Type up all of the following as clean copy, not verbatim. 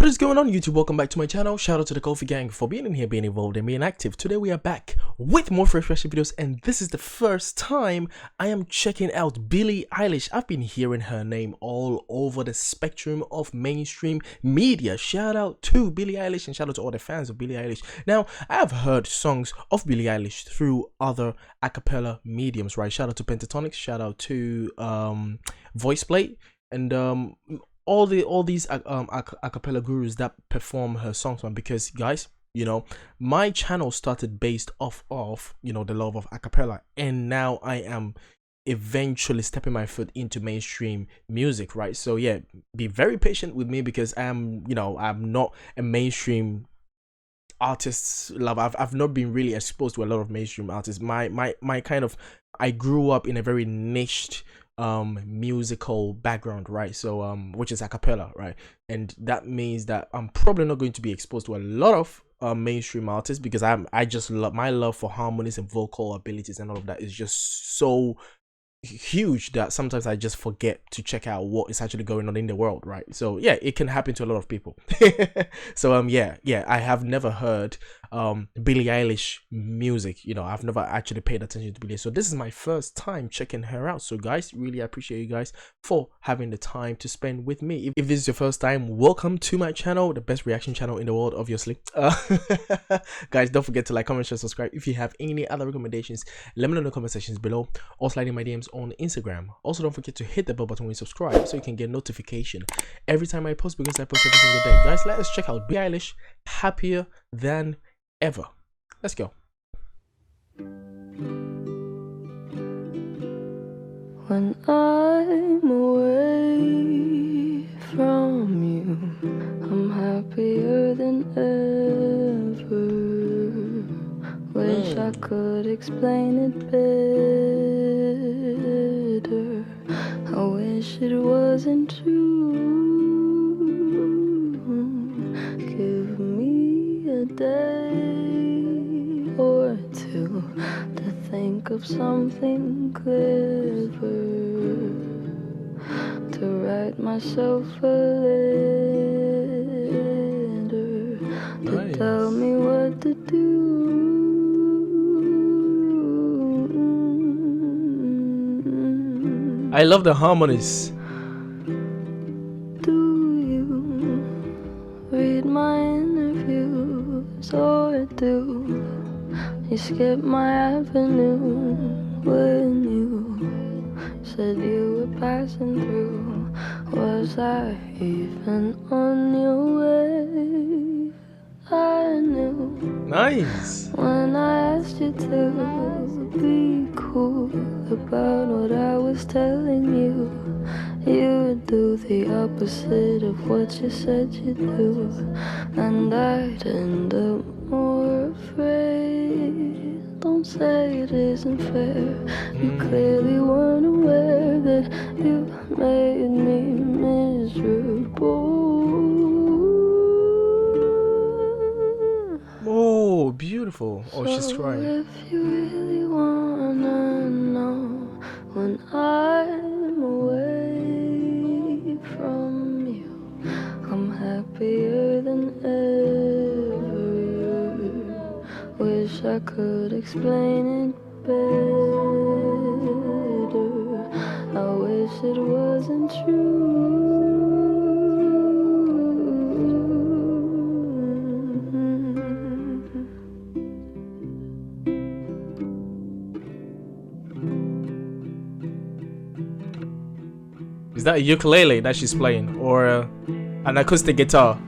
What is going on, YouTube? Welcome back to my channel. Shout out to the Kofi gang for being in here, being involved and being active. Today we are back with more fresh reaction videos, and this is the first time I am checking out Billie Eilish. I've been hearing her name all over the spectrum of mainstream media. Shout out to Billie Eilish and shout out to all the fans of Billie Eilish. Now, I have heard songs of Billie Eilish through other a cappella mediums, right? Shout out to Pentatonics, shout out to VoicePlay, and all these a cappella gurus that perform her songs, man. Because guys, you know, my channel started based off of, you know, the love of a cappella, and now I am eventually stepping my foot into mainstream music, right? So yeah, be very patient with me because I'm not a mainstream artist. I've not been really exposed to a lot of mainstream artists. My kind of, I grew up in a very niched musical background, right? So which is a cappella, right? And that means that I'm probably not going to be exposed to a lot of mainstream artists because I just love, my love for harmonies and vocal abilities and all of that is just so huge that sometimes I just forget to check out what is actually going on in the world, right? So yeah, it can happen to a lot of people. So yeah, I have never heard Billie Eilish music. You know, I've never actually paid attention to Billie, so this is my first time checking her out. So guys, really appreciate you guys for having the time to spend with me. If this is your first time, welcome to my channel, the best reaction channel in the world, obviously. Guys, don't forget to like, comment, share, subscribe. If you have any other recommendations, let me know in the comment sections below, or slide in my DMs on Instagram. Also, don't forget to hit the bell button when you subscribe so you can get notification every time I post, because I post every single day. Guys, let us check out Billie Eilish, Happier Than Ever. Let's go. When I'm away from you, I'm happier than ever. Wish I could explain it better. I wish it wasn't true. Give me a day or two to think of something clever, to write myself a letter, to tell me what to do. I love the harmonies. Do you read my interviews, or do you skip my avenue when you said you were passing through? Was I even on your way? I knew. Nice. When I asked you to be cool about what I was telling you, you would do the opposite of what you said you'd do, and I'd end up more afraid. Don't say it isn't fair. You clearly weren't aware that you made me miserable. Oh, beautiful. Oh, she's crying. If you really wanna know, when I'm away from you, I'm happier than ever. Wish I could explain it better. I wish it wasn't true. Is that a ukulele that she's playing, or an acoustic guitar?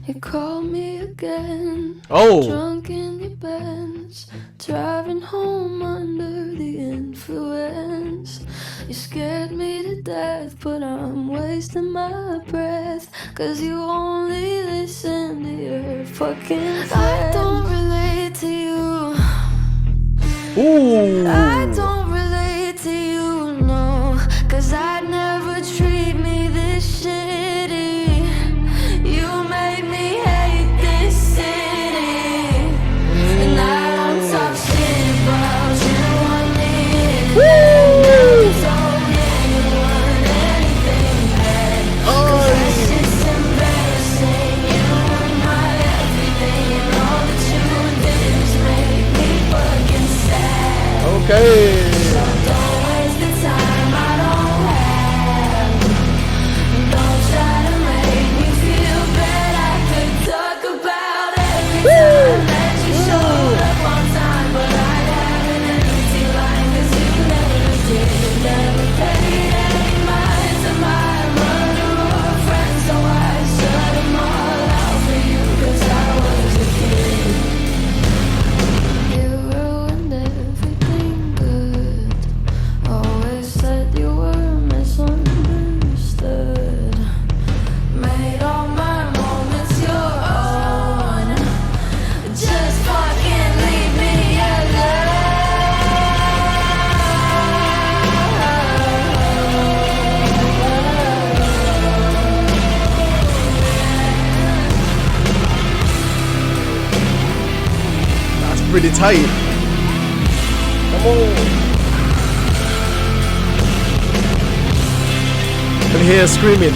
You called me again. Oh, Drunk in your Benz, driving home under the influence. You scared me to death, but I'm wasting my breath, 'cause you only listen to your fucking friends. I don't relate to you. ooh. I don't relate to you, no, 'cause I'd never treat me this shitty. You made me hate this city, and I don't talk shit about you on the internet. Never told anyone anything bad, 'cause pretty tight. Come on. And here screaming.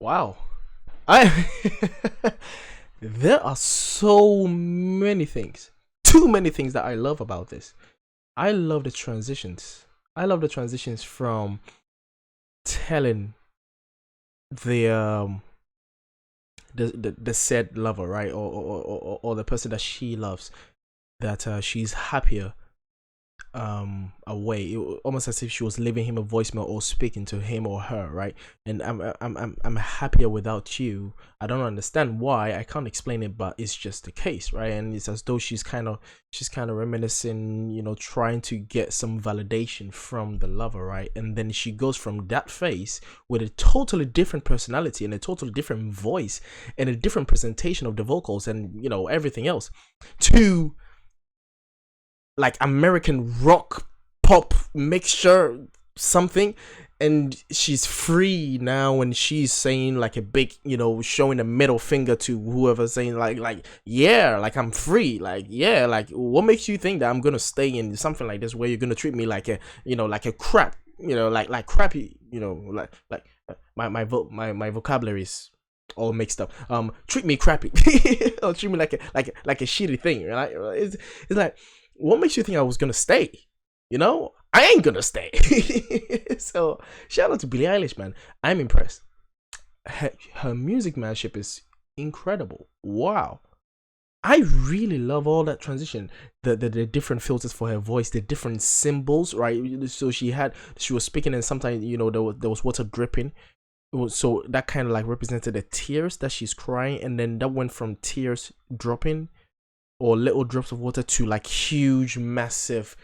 Wow. I there are so many things. Too many things that I love about this. I love the transitions. I love the transitions from telling the the said lover, right, or the person that she loves, that she's happier away. Almost as if she was leaving him a voicemail or speaking to him or her, right? And I'm happier without you. I don't understand why. I can't explain it, but it's just the case, right? And it's as though she's kind of reminiscing, trying to get some validation from the lover, right? And then she goes from that phase with a totally different personality and a totally different voice and a different presentation of the vocals and everything else, to like American rock pop mixture something. And she's free now, and she's saying like a big, showing a middle finger to whoever, saying like yeah, like I'm free, like yeah, like what makes you think that I'm gonna stay in something like this where you're gonna treat me like a like a crap, like crappy, like my vocabulary is all mixed up. Treat me crappy or treat me like a shitty thing, right? It's like, what makes you think I was gonna stay? I ain't gonna stay. So shout out to Billie Eilish, man. I'm impressed. Her music manship is incredible. Wow. I really love all that transition, the different filters for her voice, the different symbols, right? So she was speaking, and sometimes there was water dripping. So that kind of like represented the tears that she's crying, and then that went from tears dropping or little drops of water to like huge massive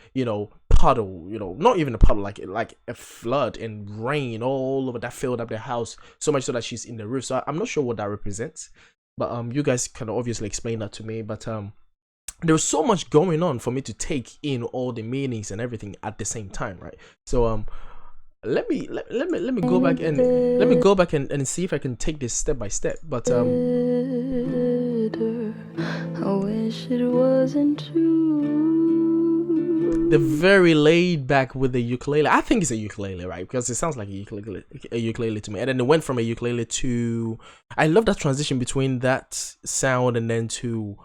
puddle, not even a puddle, like a flood and rain all over that filled up the house, so much so that she's in the roof. So I'm not sure what that represents, but you guys can obviously explain that to me. But there was so much going on for me to take in all the meanings and everything at the same time, right? So let me go back and see if I can take this step by step. But I wish it wasn't true. The very laid back with the ukulele. I think it's a ukulele, right? Because it sounds like a ukulele to me. And then it went from a ukulele to, I love that transition between that sound and then to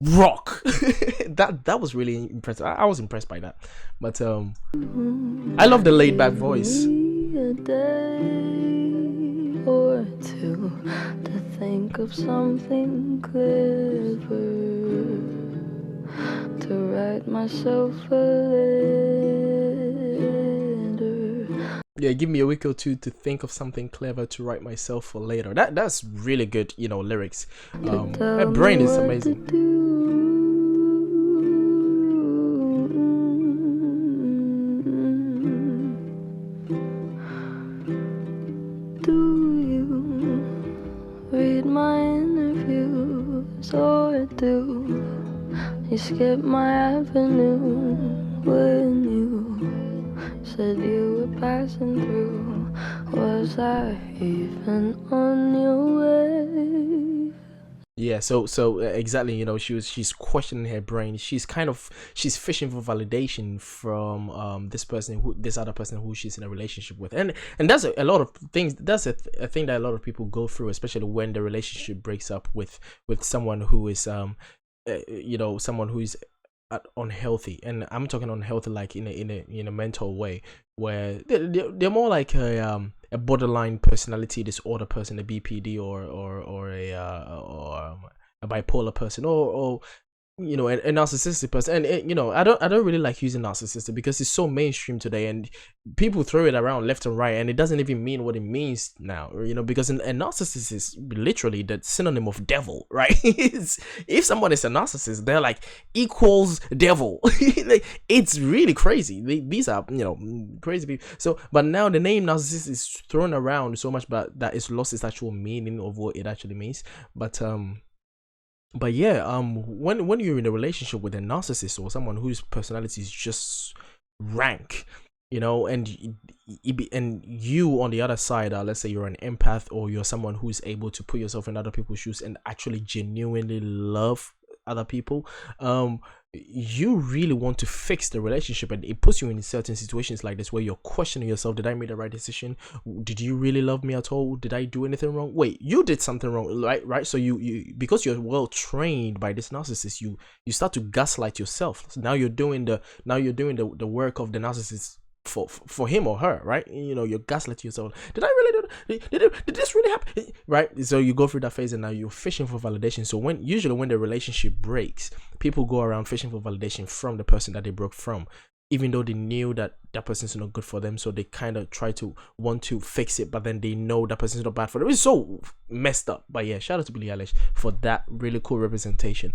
rock. that was really impressive. I was impressed by that. But I love the laid back voice. A day or two to think of something clever to write myself a letter. Yeah, give me a week or two to think of something clever to write myself for later. That's really good, lyrics. My brain is amazing. Do you read my interviews, or do you skip my avenue when you said you were passing through? Was I even on your way? Yeah, so exactly, she's questioning her brain. She's fishing for validation from this other person who she's in a relationship with, and that's a lot of things. That's a thing that a lot of people go through, especially when the relationship breaks up with someone who is someone who is unhealthy. And I'm talking unhealthy like in a mental way, where they're more like a borderline personality disorder person, a BPD, or a bipolar person, or you know, a narcissistic person. And you know, I don't really like using narcissistic because it's so mainstream today, and people throw it around left and right, and it doesn't even mean what it means now, you know, because a narcissist is literally the synonym of devil, right? If someone is a narcissist, they're like equals devil. Like, it's really crazy. These are, you know, crazy people. So but now the name narcissist is thrown around so much, but that it's lost its actual meaning of what it actually means. But yeah, when you're in a relationship with a narcissist or someone whose personality is just rank, you know, and and you on the other side, let's say you're an empath, or you're someone who's able to put yourself in other people's shoes and actually genuinely love other people, you really want to fix the relationship, and it puts you in certain situations like this where you're questioning yourself. Did I make the right decision? Did you really love me at all? Did I do anything wrong? Wait, you did something wrong, right? So you because you're well trained by this narcissist, you start to gaslight yourself. So now you're doing the work of the narcissist for him or her, right? You know, you're gaslighting yourself. Did I really do it? Did this really happen? Right? So you go through that phase, and now you're fishing for validation. So usually when the relationship breaks, people go around fishing for validation from the person that they broke from, even though they knew that person's not good for them. So they kind of try to want to fix it, but then they know that person's not bad for them. It's so messed up. But yeah, shout out to Billie Eilish for that really cool representation.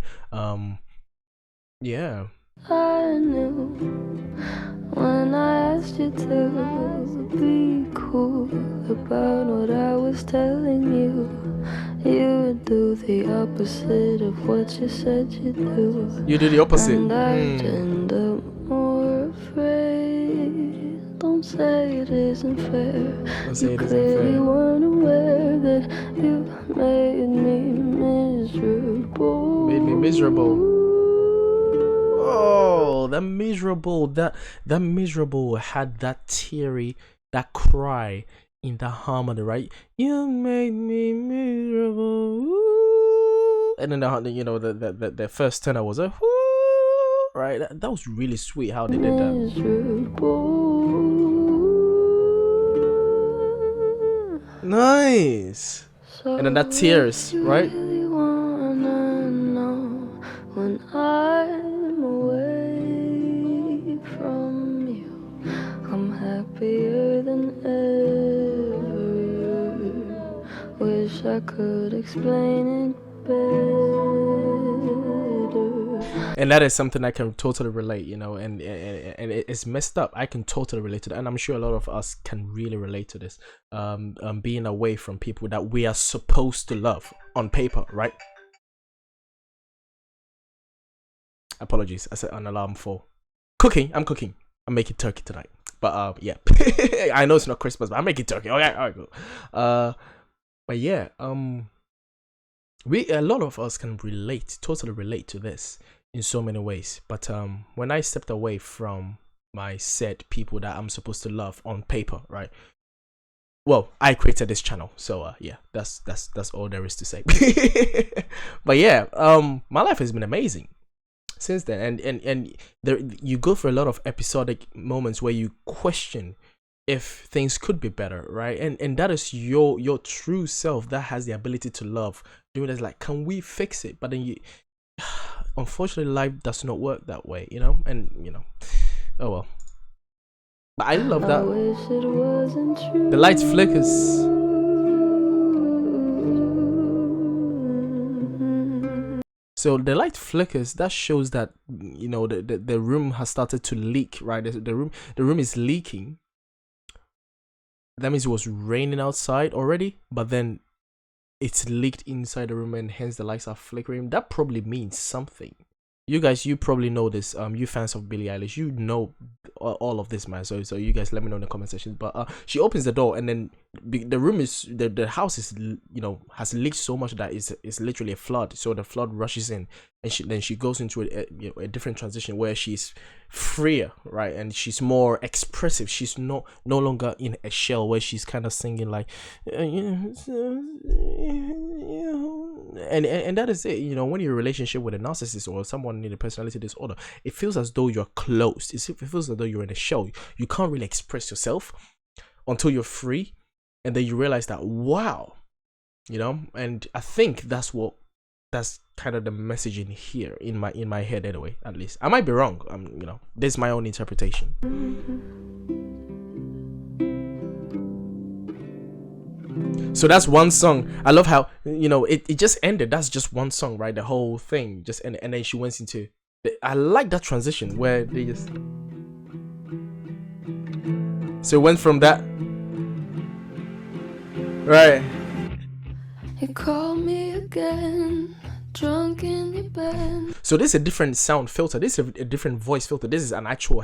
Yeah. I knew when I asked you to be cool about what I was telling you, you would do the opposite of what you said you'd do. You do the opposite. And I'd end up more afraid. Don't say it isn't fair. Don't say You it isn't clearly fair. weren't aware that you made me miserable. Made me miserable. Oh, that miserable had that teary, that cry in the harmony, right? You made me miserable. And then the first tenor was a right. That was really sweet how they did that. Nice. And then that tears, right? When I'm away from you, I'm happier than ever. Wish I could explain it better. And that is something I can totally relate, you know, and it's messed up. I can totally relate to that, and I'm sure a lot of us can really relate to this. Being away from people that we are supposed to love on paper, right? Apologies, I set an alarm for cooking. I'm cooking. I'm making turkey tonight. But yeah. I know it's not Christmas, but I'm making turkey. Okay, alright, cool. But yeah, a lot of us can totally relate to this in so many ways. But when I stepped away from my said people that I'm supposed to love on paper, right? Well, I created this channel, so yeah, that's all there is to say. But yeah, my life has been amazing since then, and there you go through a lot of episodic moments where you question if things could be better, right? And that is your true self that has the ability to love. Doing this, like, can we fix it? But then you unfortunately, life does not work that way, you know. And you know, oh well. But I love that the light flickers. So the light flickers. That shows that, you know, the room has started to leak, right? The room is leaking. That means it was raining outside already, but then it's leaked inside the room, and hence the lights are flickering. That probably means something. You guys, you probably know this. You fans of Billie Eilish, you know all of this, man. So you guys let me know in the comment section. But she opens the door, and then the room is the house is, you know, has leaked so much that it's literally a flood. So the flood rushes in, and then she goes into a different transition where she's freer, right? And she's more expressive. She's no longer in a shell where she's kind of singing like, and that is it. You know, when you're in a relationship with a narcissist or someone in a personality disorder, it feels as though you're closed. It feels as though you're in a shell. You can't really express yourself until you're free, and then you realize that, wow, you know. And I think that's what that's kind of the message in here in my head anyway. At least I might be wrong. You know, this is my own interpretation. So that's one song. I love how, you know, it just ended. That's just one song, right? The whole thing just ended, and then she went into. I like that transition where they just. So it went from that. Right. You call me again, drunk in your bed. So this is a different sound filter. This is a different voice filter. This is an actual,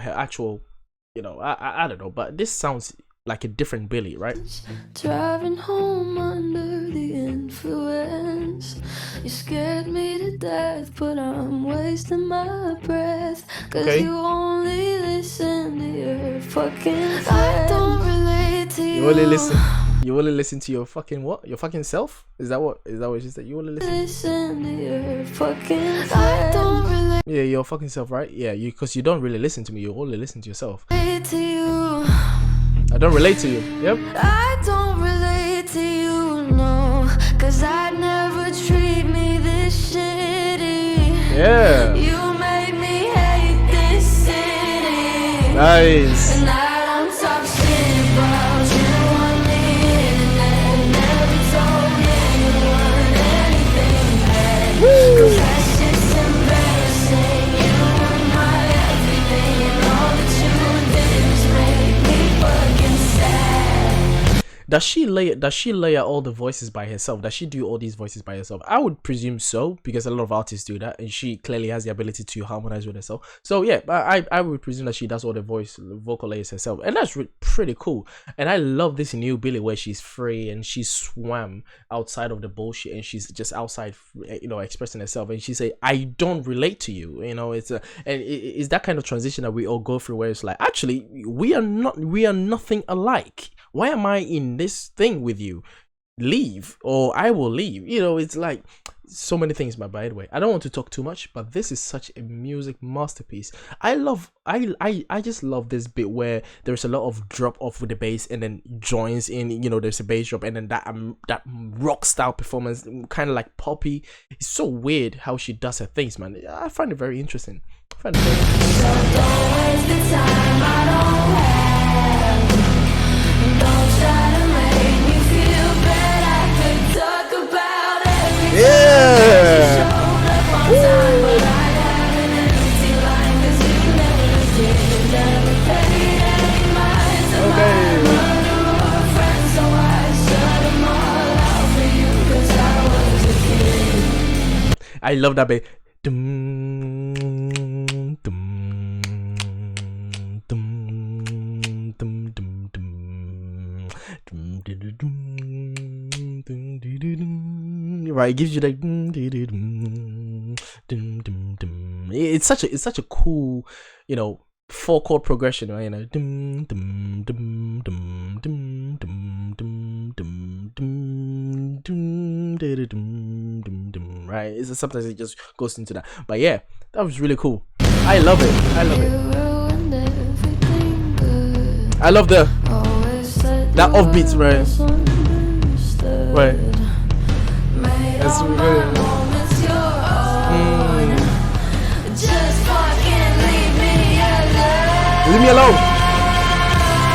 you know, I don't know, but this sounds like a different Billie, right? Driving home under the influence. You scared me to death, but I'm wasting my breath. Cause you only listen to your fucking friends. I don't relate to you. You only listen to your fucking what? Your fucking self? Is that what she said? You only listen to your fucking friends. I don't relate. Yeah, your fucking self, right? Yeah, because you don't really listen to me. You only listen to yourself. To you. I don't relate to you. Yep. I don't relate to you, no. Cause I'd never treat me this shitty. Yeah. You made me hate this city. Nice. And I don't talk shit about you on the internet. Never told anyone anything bad. Cause that shit's embarrassing. You were my everything, and all that you did was make me fucking sad. Does she layer all the voices by herself? Does she do all these voices by herself? I would presume so, because a lot of artists do that, and she clearly has the ability to harmonize with herself. So yeah, I would presume that she does all the vocal layers herself, and that's pretty cool. And I love this new Billie where she's free and she swam outside of the bullshit, and she's just outside, you know, expressing herself. And she say, "I don't relate to you." You know, it's that kind of transition that we all go through, where it's like, actually, we are nothing alike. Why am I in this thing with you? Leave, or I will leave. You know, it's like so many things. But by the way, I don't want to talk too much, but this is such a music masterpiece. I just love this bit where there's a lot of drop off with the bass and then joins in, you know, there's a bass drop and then that rock style performance, kind of like poppy. It's so weird how she does her things, man. I find it very interesting. So don't waste the time I don't have. Don't try to make me feel bad. I could talk about everything. Yeah. Showed up on time, but I had an empty line. Cause you never did, never paid any mind to my mother or a friend. So I shut them all out for you, cause I was a kid. I love that bit. Right, it gives you like it's such a cool, you know, 4-chord progression, right? You know, right? It's sometimes it just goes into that. But yeah, that was really cool. I love it. I love that offbeats, right? Right. That's really. Just fucking leave me alone. Leave me alone.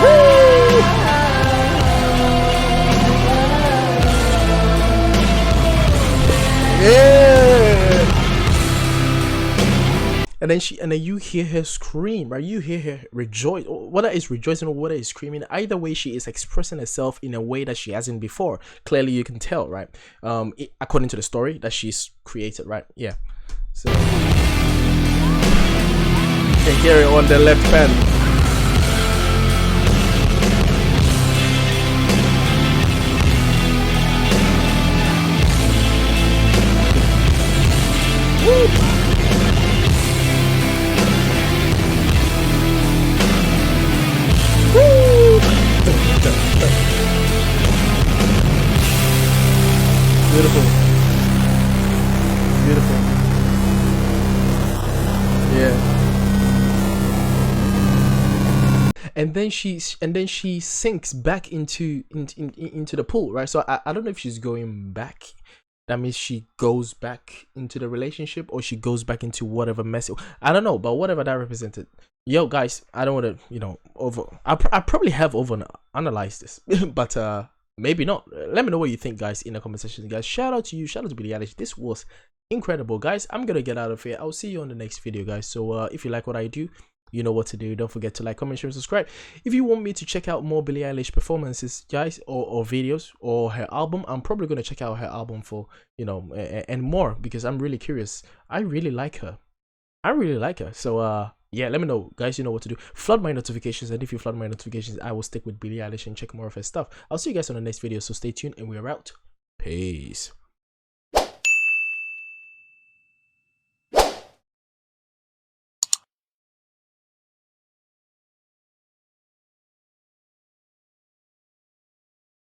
Woo! Yeah. And then you hear her scream, right? You hear her rejoice, whether it's rejoicing or whether it's screaming. Either way, she is expressing herself in a way that she hasn't before. Clearly, you can tell, right? According to the story that she's created, right? Yeah. So you can hear it on the left hand. Woo! Beautiful. Beautiful. Yeah. And then she sinks back into the pool, right? So I don't know if she's going back that means she goes back into the relationship, or she goes back into whatever mess. I don't know, but whatever that represented. Yo, guys, I don't want to, I probably have over analyzed this, but maybe not. Let me know what you think, guys, in the comment section, guys. Shout out to you, shout out to Billie Eilish. This was incredible, guys. I'm gonna get out of here. I'll see you on the next video, guys. So if you like what I do, you know what to do. Don't forget to like, comment, share, and subscribe. If you want me to check out more Billie Eilish performances, guys, or videos, or her album, I'm probably going to check out her album for, and more, because I'm really curious. I really like her. So yeah, let me know, guys. You know what to do. Flood my notifications, and if you flood my notifications, I will stick with Billie Eilish and check more of her stuff. I'll see you guys on the next video, so stay tuned, and we're out. Peace.